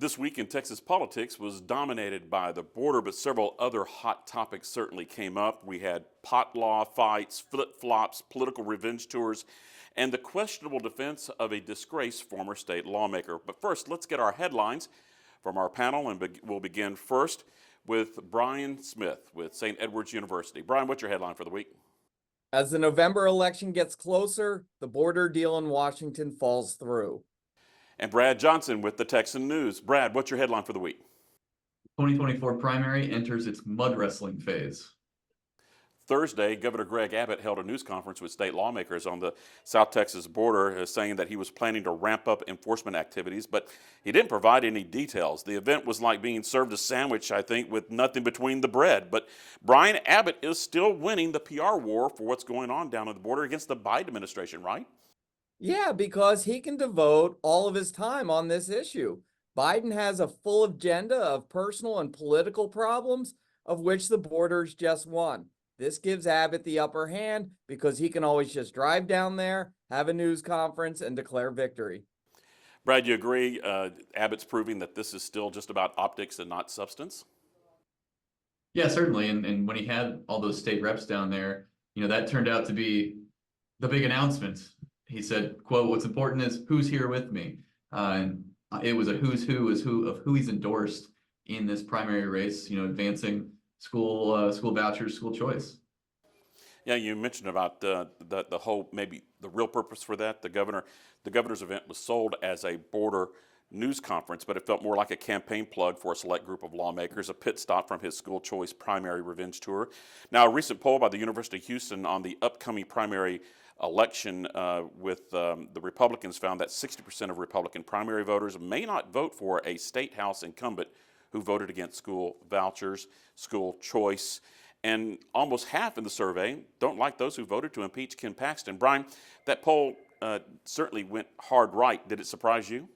This week in Texas politics was dominated by the border, but several other hot topics certainly came up. We had pot law fights, flip-flops, political revenge tours, and the questionable defense of a disgraced former state lawmaker. But first, let's get our headlines from our panel, and we'll begin first with Brian Smith with St. Edward's University. Brian, what's your headline for the week? As the November election gets closer, the border deal in Washington falls through. And Brad Johnson with the Texan News. Brad, what's your headline for the week? 2024 primary enters its mud wrestling phase. Thursday, Governor Greg Abbott held a news conference with state lawmakers on the South Texas border, saying that he was planning to ramp up enforcement activities, but he didn't provide any details. The event was like being served a sandwich, I think, with nothing between the bread. But Brian, Abbott is still winning the PR war for what's going on down at the border against the Biden administration, right? Yeah, because he can devote all of his time on this issue. Biden has a full agenda of personal and political problems, of which the border is just one. This gives Abbott the upper hand because he can always just drive down there, have a news conference, and declare victory. Brad, you agree Abbott's proving that this is still just about optics and not substance? Yeah, certainly. And when he had all those state reps down there, that turned out to be the big announcement. He said, quote, "What's important is who's here with me." And it was a who's who of who he's endorsed in this primary race, advancing school vouchers, school choice. Yeah, you mentioned about the whole, maybe the real purpose for that. The governor's event was sold as a border news conference, but it felt more like a campaign plug for a select group of lawmakers, a pit stop from his school choice primary revenge tour. Now, a recent poll by the University of Houston on the upcoming primary election with the Republicans found that 60% of Republican primary voters may not vote for a state house incumbent who voted against school vouchers, school choice, and almost half in the survey don't like those who voted to impeach Ken Paxton. Brian, that poll certainly went hard right. Did it surprise you?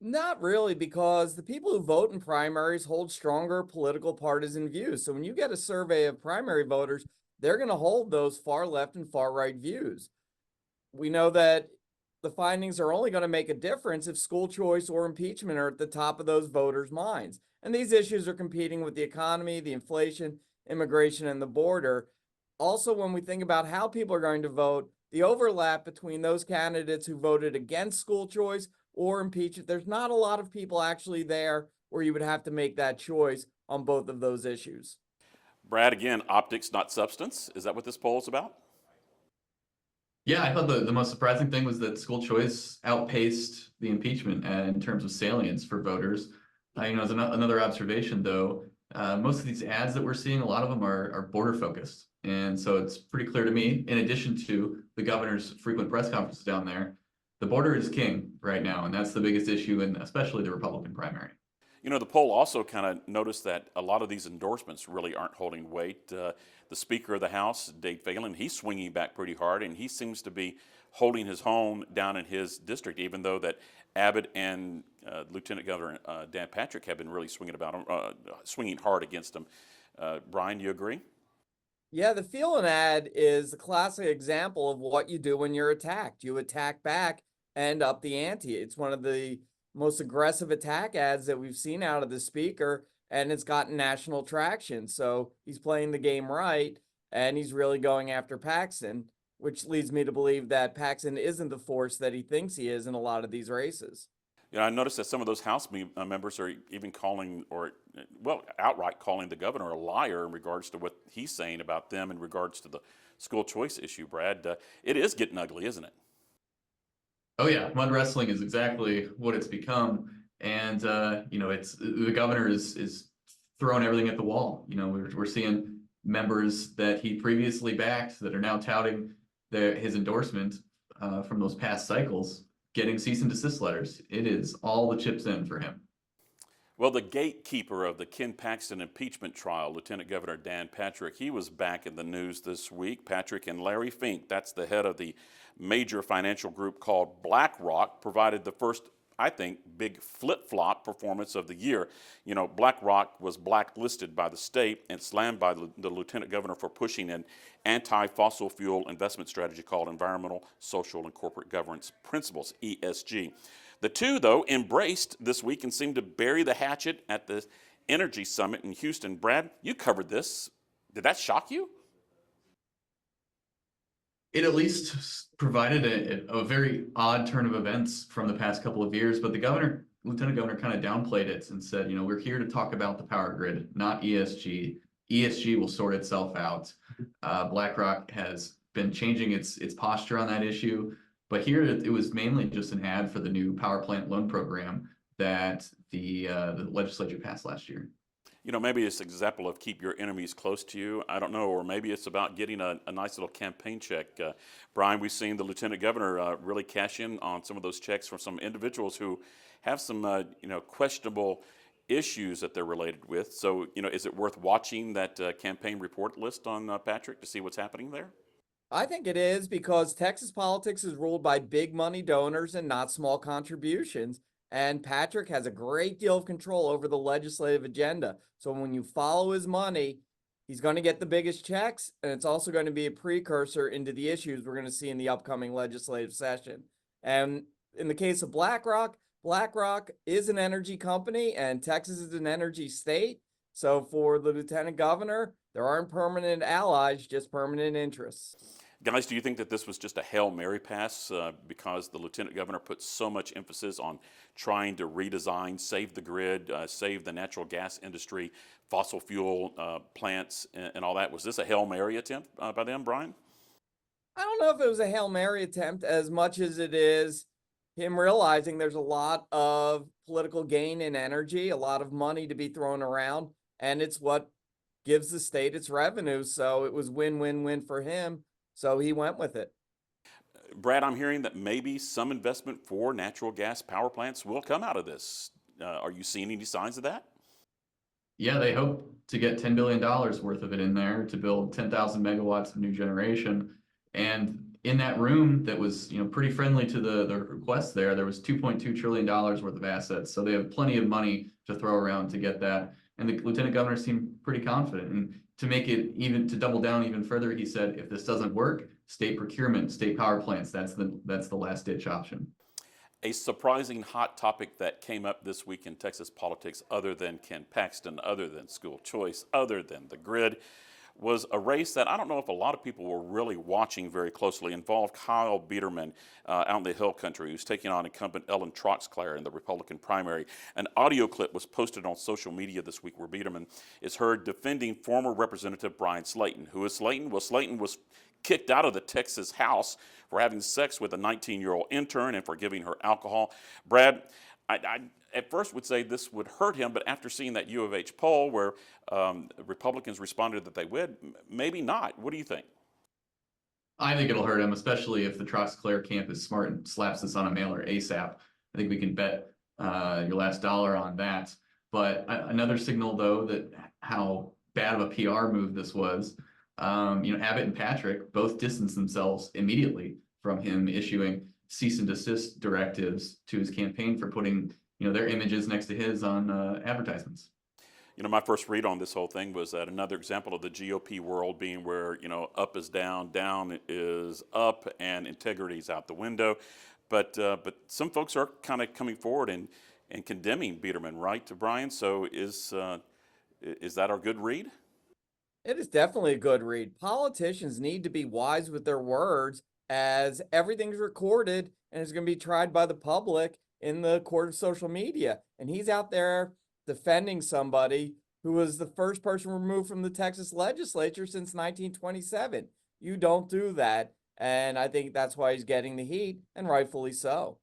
Not really, because the people who vote in primaries hold stronger political partisan views. So when you get a survey of primary voters, they're going to hold those far left and far right views. We know that the findings are only going to make a difference if school choice or impeachment are at the top of those voters' minds. And these issues are competing with the economy, the inflation, immigration, and the border. Also, when we think about how people are going to vote, the overlap between those candidates who voted against school choice or impeachment, there's not a lot of people actually there where you would have to make that choice on both of those issues. Brad, again, optics, not substance. Is that what this poll is about? Yeah, I thought the most surprising thing was that school choice outpaced the impeachment in terms of salience for voters. As another observation, though, most of these ads that we're seeing, a lot of them are border focused. And so it's pretty clear to me, in addition to the governor's frequent press conferences down there, the border is king right now. And that's the biggest issue in especially the Republican primary. The poll also kind of noticed that a lot of these endorsements really aren't holding weight. The Speaker of the House, Dave Phelan, he's swinging back pretty hard, and he seems to be holding his own down in his district, even though that Abbott and Lieutenant Governor Dan Patrick have been really swinging hard against him. Brian, you agree? Yeah, the Phelan ad is the classic example of what you do when you're attacked. You attack back and up the ante. It's one of the most aggressive attack ads that we've seen out of the speaker, and it's gotten national traction. So he's playing the game right, and he's really going after Paxton, which leads me to believe that Paxton isn't the force that he thinks he is in a lot of these races. I noticed that some of those House members are even outright calling the governor a liar in regards to what he's saying about them in regards to the school choice issue, Brad. It is getting ugly, isn't it? Oh yeah, mud wrestling is exactly what it's become, and it's the governor is throwing everything at the wall. We're seeing members that he previously backed that are now touting his endorsement from those past cycles, getting cease and desist letters. It is all the chips in for him. Well, the gatekeeper of the Ken Paxton impeachment trial, Lieutenant Governor Dan Patrick, he was back in the news this week. Patrick and Larry Fink, that's the head of the major financial group called BlackRock, provided the first, I think, big flip-flop performance of the year. BlackRock was blacklisted by the state and slammed by the lieutenant governor for pushing an anti-fossil fuel investment strategy called Environmental, Social, and Corporate Governance Principles, ESG. The two, though, embraced this week and seemed to bury the hatchet at the Energy Summit in Houston. Brad, you covered this. Did that shock you? It at least provided a very odd turn of events from the past couple of years, but the lieutenant governor kind of downplayed it and said, we're here to talk about the power grid, not ESG. ESG will sort itself out. BlackRock has been changing its posture on that issue, but here it was mainly just an ad for the new power plant loan program that the legislature passed last year. Maybe it's an example of keep your enemies close to you. I don't know, or maybe it's about getting a nice little campaign check. Brian, we've seen the lieutenant governor really cash in on some of those checks from some individuals who have some, questionable issues that they're related with. So, is it worth watching that campaign report list on Patrick to see what's happening there? I think it is because Texas politics is ruled by big money donors and not small contributions. And Patrick has a great deal of control over the legislative agenda. So when you follow his money, he's going to get the biggest checks. And it's also going to be a precursor into the issues we're going to see in the upcoming legislative session. And in the case of BlackRock, BlackRock is an energy company and Texas is an energy state. So for the lieutenant governor, there aren't permanent allies, just permanent interests. Guys, do you think that this was just a Hail Mary pass because the lieutenant governor put so much emphasis on trying to redesign, save the grid, save the natural gas industry, fossil fuel plants, and all that? Was this a Hail Mary attempt by them, Brian? I don't know if it was a Hail Mary attempt as much as it is him realizing there's a lot of political gain in energy, a lot of money to be thrown around, and it's what gives the state its revenue. So it was win-win-win for him. So he went with it. Brad, I'm hearing that maybe some investment for natural gas power plants will come out of this. Are you seeing any signs of that? Yeah, they hope to get $10 billion worth of it in there to build 10,000 megawatts of new generation. And in that room that was, pretty friendly to the request there was $2.2 trillion worth of assets. So they have plenty of money to throw around to get that. And the lieutenant governor seemed pretty confident. And to make it even, to double down even further, he said, if this doesn't work, state procurement, state power plants, that's the last ditch option. A surprising hot topic that came up this week in Texas politics, other than Ken Paxton, other than school choice, other than the grid, was a race that I don't know if a lot of people were really watching very closely. Involved Kyle Biederman out in the Hill Country, who's taking on incumbent Ellen Troxclair in the Republican primary. An audio clip was posted on social media this week where Biederman is heard defending former Representative Brian Slayton. Who is Slayton? Well, Slayton was kicked out of the Texas House for having sex with a 19-year-old intern and for giving her alcohol. Brad, I at first would say this would hurt him, but after seeing that U of H poll where Republicans responded that they would, maybe not. What do you think? I think it'll hurt him, especially if the Troxclair camp is smart and slaps this on a mailer ASAP. I think we can bet your last dollar on that. But another signal, though, that how bad of a PR move this was, Abbott and Patrick both distanced themselves immediately from him issuing cease and desist directives to his campaign for putting their images next to his on advertisements. My first read on this whole thing was that another example of the GOP world being where, up is down, down is up, and integrity is out the window. But some folks are kind of coming forward and condemning Biederman, right, to Brian? So is that our good read? It is definitely a good read. Politicians need to be wise with their words as everything's recorded and is going to be tried by the public in the court of social media. And he's out there defending somebody who was the first person removed from the Texas legislature since 1927. You don't do that. And I think that's why he's getting the heat, and rightfully so.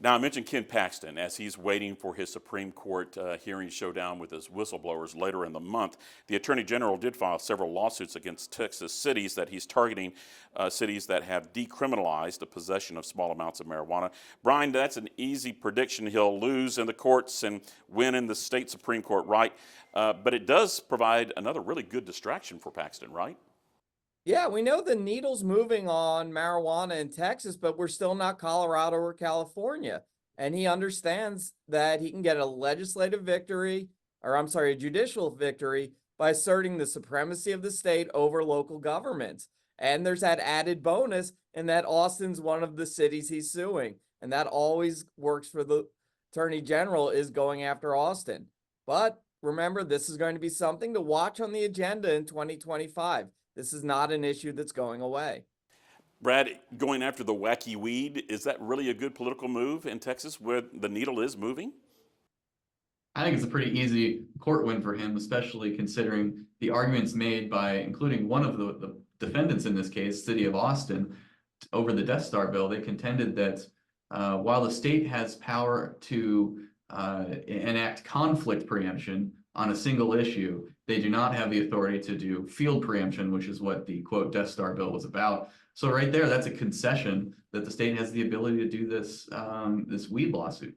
Now, I mentioned Ken Paxton as he's waiting for his Supreme Court hearing showdown with his whistleblowers later in the month. The Attorney General did file several lawsuits against Texas cities that he's targeting, cities that have decriminalized the possession of small amounts of marijuana. Brian, that's an easy prediction. He'll lose in the courts and win in the state Supreme Court, right? But it does provide another really good distraction for Paxton, right? Yeah, we know the needle's moving on marijuana in Texas, but we're still not Colorado or California. And he understands that he can get a legislative victory, or I'm sorry, a judicial victory by asserting the supremacy of the state over local governments. And there's that added bonus in that Austin's one of the cities he's suing. and that always works for the Attorney General, is going after Austin. But remember, this is going to be something to watch on the agenda in 2025. This is not an issue that's going away. Brad, going after the wacky weed, is that really a good political move in Texas where the needle is moving? I think it's a pretty easy court win for him, especially considering the arguments made by, including one of the defendants in this case, City of Austin, over the Death Star bill. They contended that while the state has power to enact conflict preemption on a single issue, they do not have the authority to do field preemption, which is what the quote Death Star bill was about. So right there, that's a concession that the state has the ability to do this this weed lawsuit.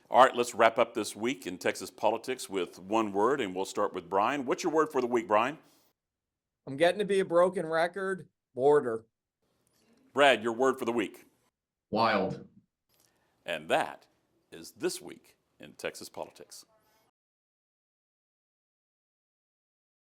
All right, let's wrap up this week in Texas politics with one word, and we'll start with Brian. What's your word for the week, Brian? I'm getting to be a broken record. Border. Brad, your word for the week. Wild. And that is This Week in Texas Politics.